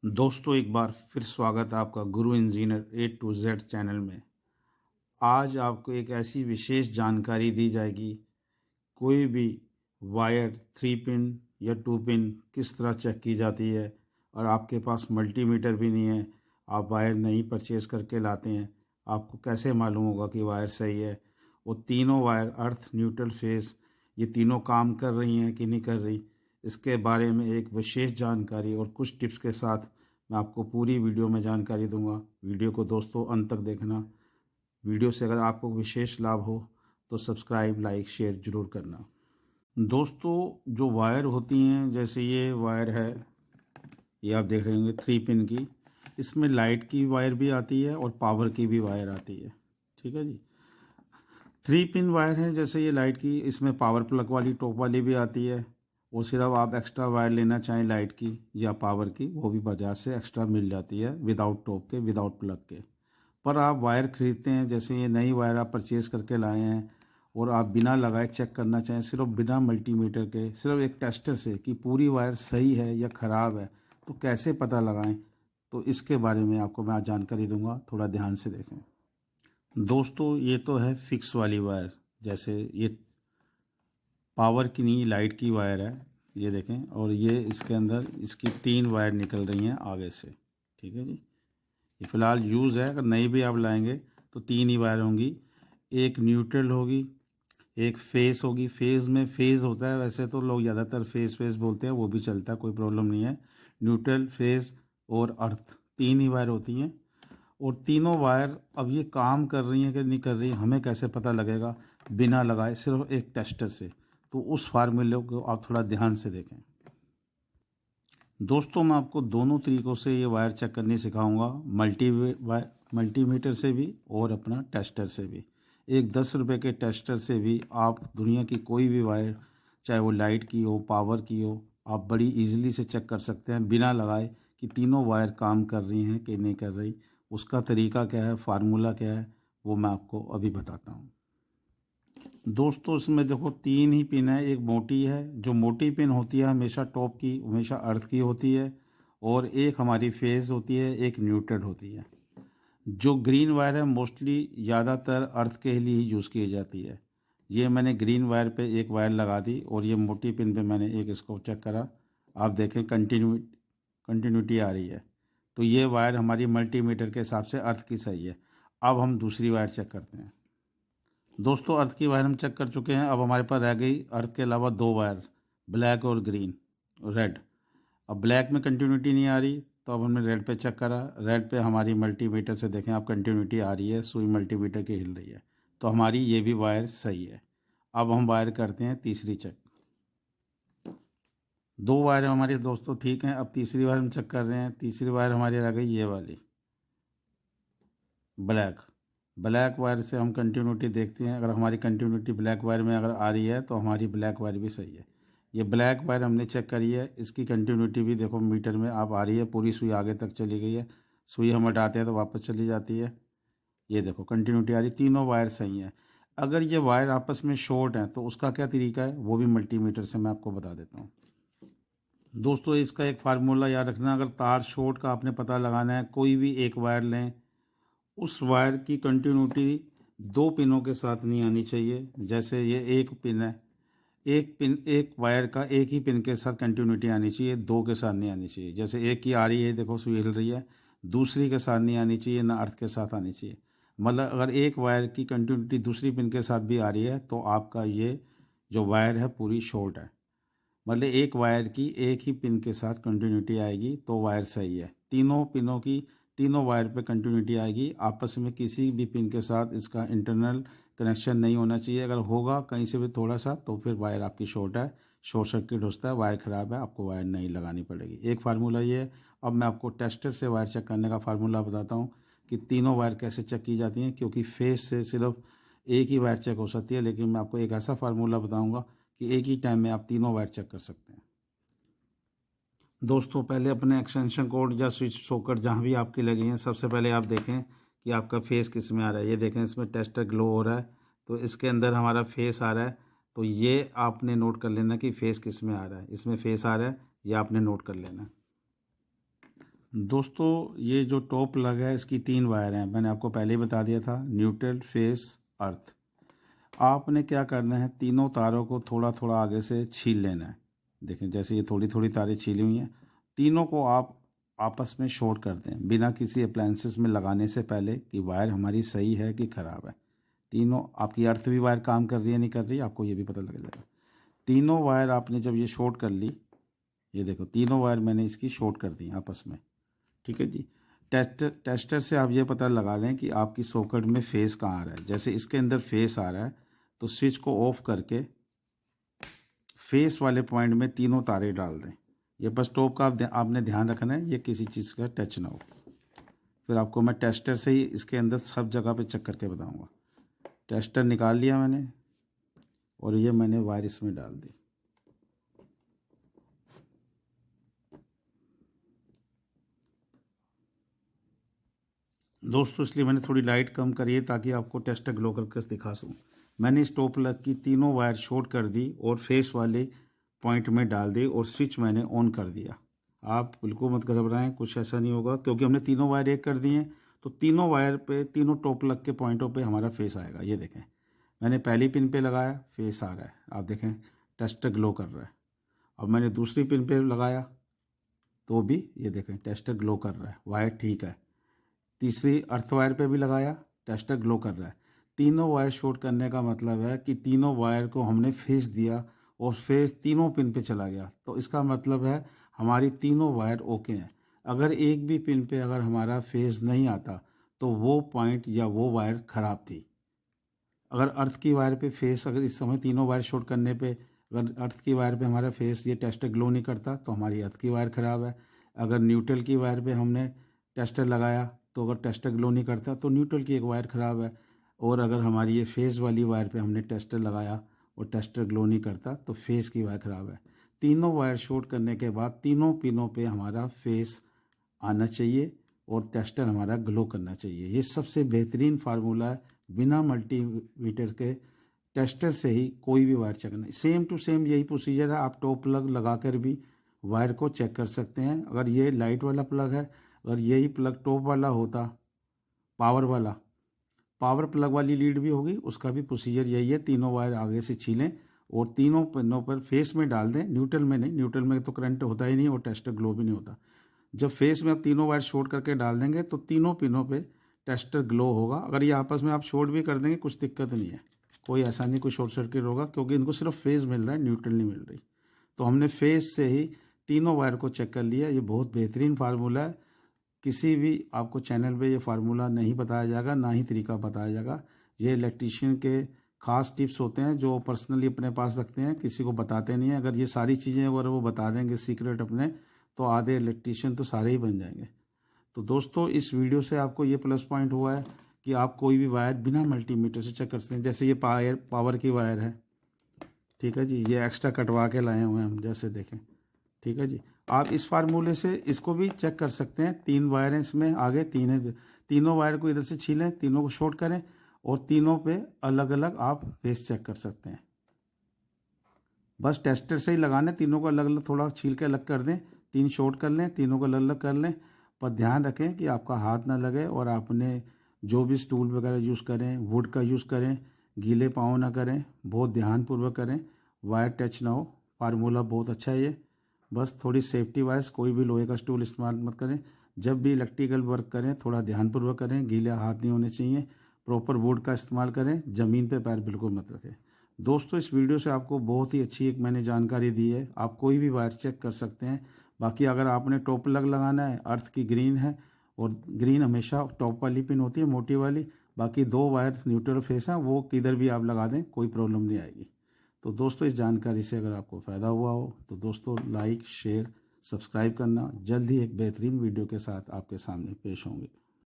दोस्तों, एक बार फिर स्वागत है आपका Guru engineer A to Z channel में। आज आपको एक ऐसी विशेष जानकारी दी जाएगी, कोई भी वायर 3 पिन या 2 पिन किस तरह चेक की जाती है। और आपके पास मल्टीमीटर भी नहीं है, आप वायर नहीं परचेज़ करके लाते हैं, आपको कैसे मालूम होगा कि वायर सही है। वो तीनों वायर अर्थ, न्यूट्रल, फेस, ये तीनों काम कर रही हैं कि नहीं कर रही, इसके बारे में एक विशेष जानकारी और कुछ टिप्स के साथ मैं आपको पूरी वीडियो में जानकारी दूंगा। वीडियो को दोस्तों अंत तक देखना। वीडियो से अगर आपको विशेष लाभ हो तो सब्सक्राइब, लाइक, शेयर ज़रूर करना। दोस्तों, जो वायर होती हैं, जैसे ये वायर है, ये आप देख रहे होंगे 3 पिन की। इसमें लाइट की वायर भी आती है और पावर की भी वायर आती है। ठीक है जी। 3 पिन वायर है, जैसे ये लाइट की, इसमें पावर प्लग वाली, टॉप वाली भी आती है। और सिर्फ आप एक्स्ट्रा वायर लेना चाहें लाइट की या पावर की, वो भी बाजार से एक्स्ट्रा मिल जाती है, विदाउट टॉप के, विदाउट प्लग के। पर आप वायर खरीदते हैं, जैसे ये नई वायर आप परचेज़ करके लाए हैं और आप बिना लगाए चेक करना चाहें, सिर्फ बिना मल्टीमीटर के, सिर्फ एक टेस्टर से कि पूरी वायर सही है या ख़राब है, तो कैसे पता लगाएं, तो इसके बारे में आपको मैं आज जानकारी दूंगा। थोड़ा ध्यान से देखें। दोस्तों, ये तो है फिक्स वाली वायर, जैसे ये पावर की नहीं, लाइट की वायर है, ये देखें। और ये इसके अंदर इसकी 3 वायर निकल रही हैं आगे से। ठीक है जी। ये फ़िलहाल यूज़ है, अगर नई भी आप लाएंगे तो 3 ही वायर होंगी। एक न्यूट्रल होगी, एक फेस होगी। फेस में फेस होता है, वैसे तो लोग ज़्यादातर फेस बोलते हैं, वो भी चलता है, कोई प्रॉब्लम नहीं है। न्यूट्रल, फेस और अर्थ, 3 ही वायर होती हैं। और तीनों वायर अब ये काम कर रही हैं कि नहीं कर रही, हमें कैसे पता लगेगा बिना लगाए, सिर्फ एक टेस्टर से। तो उस फार्मूले को आप थोड़ा ध्यान से देखें। दोस्तों, मैं आपको दोनों तरीक़ों से ये वायर चेक करनी सिखाऊंगा, मल्टीमीटर से भी और अपना टेस्टर से भी। एक 10 रुपये के टेस्टर से भी आप दुनिया की कोई भी वायर, चाहे वो लाइट की हो, पावर की हो, आप बड़ी इजीली से चेक कर सकते हैं बिना लगाए कि तीनों वायर काम कर रही हैं कि नहीं कर रही। उसका तरीका क्या है, फार्मूला क्या है, वो मैं आपको अभी बताता हूँ। दोस्तों, इसमें देखो 3 ही पिन है। एक मोटी है, जो मोटी पिन होती है हमेशा टॉप की, हमेशा अर्थ की होती है। और एक हमारी फेस होती है, एक न्यूट्रल होती है। जो ग्रीन वायर है मोस्टली ज़्यादातर अर्थ के लिए ही यूज़ की जाती है। ये मैंने ग्रीन वायर पे एक वायर लगा दी और ये मोटी पिन पे मैंने एक इसको चेक करा। आप देखें कंटिन्यूटी आ रही है, तो ये वायर हमारी मल्टीमीटर के हिसाब से अर्थ की सही है। अब हम दूसरी वायर चेक करते हैं। दोस्तों, अर्थ की वायर हम चेक कर चुके हैं। अब हमारे पास रह गई अर्थ के अलावा 2 वायर, ब्लैक और ग्रीन, रेड। अब ब्लैक में कंटिन्यूटी नहीं आ रही, तो अब हमने रेड पे चेक करा। रेड पे हमारी मल्टीमीटर से देखें आप, कंटिन्यूटी आ रही है, सुई मल्टीमीटर की हिल रही है, तो हमारी ये भी वायर सही है। अब हम वायर करते हैं तीसरी चेक। 2 वायर हमारी दोस्तों ठीक हैं। अब तीसरी वायर हम चेक कर रहे हैं। तीसरी वायर हमारी रह गई ये वाली, ब्लैक। ब्लैक वायर से हम कंटिन्यूटी देखते हैं। अगर हमारी कंटिन्यूटी ब्लैक वायर में अगर आ रही है तो हमारी ब्लैक वायर भी सही है। ये ब्लैक वायर हमने चेक करी है, इसकी कंटिन्यूटी भी देखो मीटर में आप आ रही है, पूरी सुई आगे तक चली गई है। सुई हम हटाते हैं तो वापस चली जाती है। ये देखो कंटिन्यूटी आ रही, तीनों वायर सही हैं। अगर ये वायर आपस में शॉर्ट हैं तो उसका क्या तरीका है, वो भी मल्टीमीटर से मैं आपको बता देता हूँ। दोस्तों, इसका एक फार्मूला याद रखना। अगर तार शॉर्ट का आपने पता लगाना है, कोई भी एक वायर लें, उस वायर की कंटिन्यूटी 2 पिनों के साथ नहीं आनी चाहिए। जैसे ये एक पिन है, एक वायर का एक ही पिन के साथ कंटिन्यूटी आनी चाहिए, 2 के साथ नहीं आनी चाहिए। जैसे एक की आ रही है, देखो सुई हिल रही है, दूसरी के साथ नहीं आनी चाहिए, ना अर्थ के साथ आनी चाहिए। मतलब अगर एक वायर की कंटिन्यूटी दूसरी पिन के साथ भी आ रही है तो आपका ये जो वायर है पूरी शॉर्ट है। मतलब एक वायर की एक ही पिन के साथ कंटिन्यूटी आएगी तो वायर सही है। तीनों पिनों की, तीनों वायर पे कंटिन्यूटी आएगी। आपस में किसी भी पिन के साथ इसका इंटरनल कनेक्शन नहीं होना चाहिए। अगर होगा कहीं से भी थोड़ा सा तो फिर वायर आपकी शॉर्ट है, शॉर्ट सर्किट होता है, वायर ख़राब है, आपको वायर नहीं लगानी पड़ेगी। एक फार्मूला ये है। अब मैं आपको टेस्टर से वायर चेक करने का फार्मूला बताता हूँ कि तीनों वायर कैसे चेक की जाती हैं, क्योंकि फेस से सिर्फ एक ही वायर चेक हो सकती है, लेकिन मैं आपको एक ऐसा फार्मूला बताऊँगा कि एक ही टाइम में आप तीनों वायर चेक कर सकते हैं। दोस्तों, पहले अपने एक्सटेंशन कोड या स्विच सॉकेट जहाँ भी आपकी लगी हैं, सबसे पहले आप देखें कि आपका फेस किस में आ रहा है। ये देखें, इसमें टेस्टर ग्लो हो रहा है, तो इसके अंदर हमारा फेस आ रहा है। तो ये आपने नोट कर लेना कि फेस किस में आ रहा है। इसमें फेस आ रहा है, ये आपने नोट कर लेना। दोस्तों ये जो टॉप प्लग है इसकी 3 वायर हैं, मैंने आपको पहले ही बता दिया था, न्यूट्रल, फेस, अर्थ। आपने क्या करना है, तीनों तारों को थोड़ा थोड़ा आगे से छील लेना है। देखें जैसे ये थोड़ी थोड़ी तारें छीली हुई हैं, तीनों को आप आपस में शॉर्ट कर दें बिना किसी अप्लायंसेस में लगाने से पहले कि वायर हमारी सही है कि ख़राब है। तीनों आपकी अर्थ भी वायर काम कर रही है नहीं कर रही, आपको ये भी पता लग जाएगा। तीनों वायर आपने जब ये शॉर्ट कर ली, ये देखो तीनों वायर मैंने इसकी शॉर्ट कर दी आपस में, ठीक है जी। टेस्टर से आप ये पता लगा लें कि आपकी सॉकेट में फेस कहाँ आ रहा है। जैसे इसके अंदर फेस आ रहा है तो स्विच को ऑफ करके फेस वाले पॉइंट में तीनों तारे डाल दें। ये बस टॉप का आपने ध्यान रखना है, ये किसी चीज़ का टच ना हो। फिर आपको मैं टेस्टर से ही इसके अंदर सब जगह पे चेक करके बताऊंगा। टेस्टर निकाल लिया मैंने और ये मैंने वायर इसमें डाल दी। दोस्तों इसलिए मैंने थोड़ी लाइट कम करी है ताकि आपको टेस्टर ग्लो करके दिखा सकूँ। मैंने इस टॉप प्लग की तीनों वायर शॉर्ट कर दी और फेस वाले पॉइंट में डाल दी और स्विच मैंने ऑन कर दिया। आप बिल्कुल मत घबराएं, कुछ ऐसा नहीं होगा क्योंकि हमने तीनों वायर एक कर दिए हैं, तो तीनों वायर पे तीनों टॉप प्लग के पॉइंटों पे हमारा फेस आएगा। ये देखें मैंने पहली पिन पे लगाया, फेस आ रहा है, आप देखें टेस्टर ग्लो कर रहा है। अब मैंने दूसरी पिन पे लगाया तो भी ये देखें टेस्टर ग्लो कर रहा है, वायर ठीक है। तीसरी अर्थ वायर पे भी लगाया, टेस्टर ग्लो कर रहा है। तीनों वायर शॉर्ट करने का मतलब है कि तीनों वायर को हमने फेस दिया और फेस तीनों पिन पे चला गया, तो इसका मतलब है हमारी तीनों वायर ओके हैं। अगर एक भी पिन पे अगर हमारा फेस नहीं आता तो वो पॉइंट या वो वायर ख़राब थी। अगर अर्थ की वायर पे फेस, अगर इस समय तीनों वायर शॉर्ट करने पे अगर अर्थ की वायर पे हमारा फेस ये टेस्टर ग्लो नहीं करता तो हमारी अर्थ की वायर ख़राब है। अगर न्यूट्रल की वायर पे हमने टेस्टर लगाया तो अगर टेस्टर ग्लो नहीं करता तो न्यूट्रल की एक वायर ख़राब है। और अगर हमारी ये फेस वाली वायर पे हमने टेस्टर लगाया और टेस्टर ग्लो नहीं करता तो फेस की वायर ख़राब है। तीनों वायर शॉर्ट करने के बाद तीनों पिनों पे हमारा फेस आना चाहिए और टेस्टर हमारा ग्लो करना चाहिए। ये सबसे बेहतरीन फार्मूला है, बिना मल्टीमीटर के टेस्टर से ही कोई भी वायर चेक करना। सेम टू सेम यही प्रोसीजर है, आप टॉप प्लग लगा कर भी वायर को चेक कर सकते हैं। अगर ये लाइट वाला प्लग है, अगर यही प्लग टॉप वाला होता, पावर प्लग वाली लीड भी होगी, उसका भी प्रोसीजर यही है। तीनों वायर आगे से छीलें और तीनों पिनों पर फेस में डाल दें, न्यूट्रल में नहीं, न्यूट्रल में तो करंट होता ही नहीं और टेस्टर ग्लो भी नहीं होता। जब फेस में आप तीनों वायर शॉर्ट करके डाल देंगे तो तीनों पिनों पे टेस्टर ग्लो होगा। अगर ये आपस में आप शॉर्ट भी कर देंगे कुछ दिक्कत नहीं है, कोई ऐसा नहीं कोई शॉर्ट सर्किट होगा, क्योंकि इनको सिर्फ फेस मिल रहा है, न्यूट्रल नहीं मिल रही। तो हमने फेस से ही तीनों वायर को चेक कर लिया। ये बहुत बेहतरीन फार्मूला है, किसी भी आपको चैनल पे ये फार्मूला नहीं बताया जाएगा, ना ही तरीका बताया जाएगा। ये इलेक्ट्रीशियन के ख़ास टिप्स होते हैं जो पर्सनली अपने पास रखते हैं, किसी को बताते नहीं हैं। अगर ये सारी चीज़ें अगर वो बता देंगे सीक्रेट अपने, तो आधे इलेक्ट्रीशियन तो सारे ही बन जाएंगे। तो दोस्तों इस वीडियो से आपको ये प्लस पॉइंट हुआ है कि आप कोई भी वायर बिना मल्टीमीटर से चेक कर सकते हैं। जैसे ये पावर की वायर है, ठीक है जी, ये एक्स्ट्रा कटवा के लाए हुए हैं हम, जैसे देखें, ठीक है जी। आप इस फार्मूले से इसको भी चेक कर सकते हैं। 3 वायर हैं इसमें, आगे 3 है, तीनों वायर को इधर से छीलें, तीनों को शॉर्ट करें और तीनों पे अलग अलग आप फेस चेक कर सकते हैं। बस टेस्टर से ही लगाना है, तीनों को अलग अलग थोड़ा छील के अलग कर दें, 3 शॉर्ट कर लें, तीनों को अलग अलग कर लें। पर ध्यान रखें कि आपका हाथ ना लगे और आपने जो भी स्टूल वगैरह यूज़ करें, वुड का यूज़ करें, गीले पाँव ना करें, बहुत ध्यानपूर्वक करें, वायर टच ना हो। फार्मूला बहुत अच्छा है ये, बस थोड़ी सेफ्टी वाइज कोई भी लोहे का स्टूल इस्तेमाल मत करें। जब भी इलेक्ट्रिकल वर्क करें थोड़ा ध्यानपूर्वक करें, गीले हाथ नहीं होने चाहिए, प्रॉपर वुड का इस्तेमाल करें, ज़मीन पे पैर बिल्कुल मत रखें। दोस्तों इस वीडियो से आपको बहुत ही अच्छी एक मैंने जानकारी दी है, आप कोई भी वायर चेक कर सकते हैं। बाकी अगर आपने टॉप प्लग लगाना है, अर्थ की ग्रीन है और ग्रीन हमेशा टॉप वाली पिन होती है मोटी वाली, बाकी 2 वायर न्यूट्रल फेस हैं, वो किधर भी आप लगा दें कोई प्रॉब्लम नहीं आएगी। तो दोस्तों इस जानकारी से अगर आपको फ़ायदा हुआ हो तो दोस्तों लाइक शेयर सब्सक्राइब करना। जल्द ही एक बेहतरीन वीडियो के साथ आपके सामने पेश होंगे।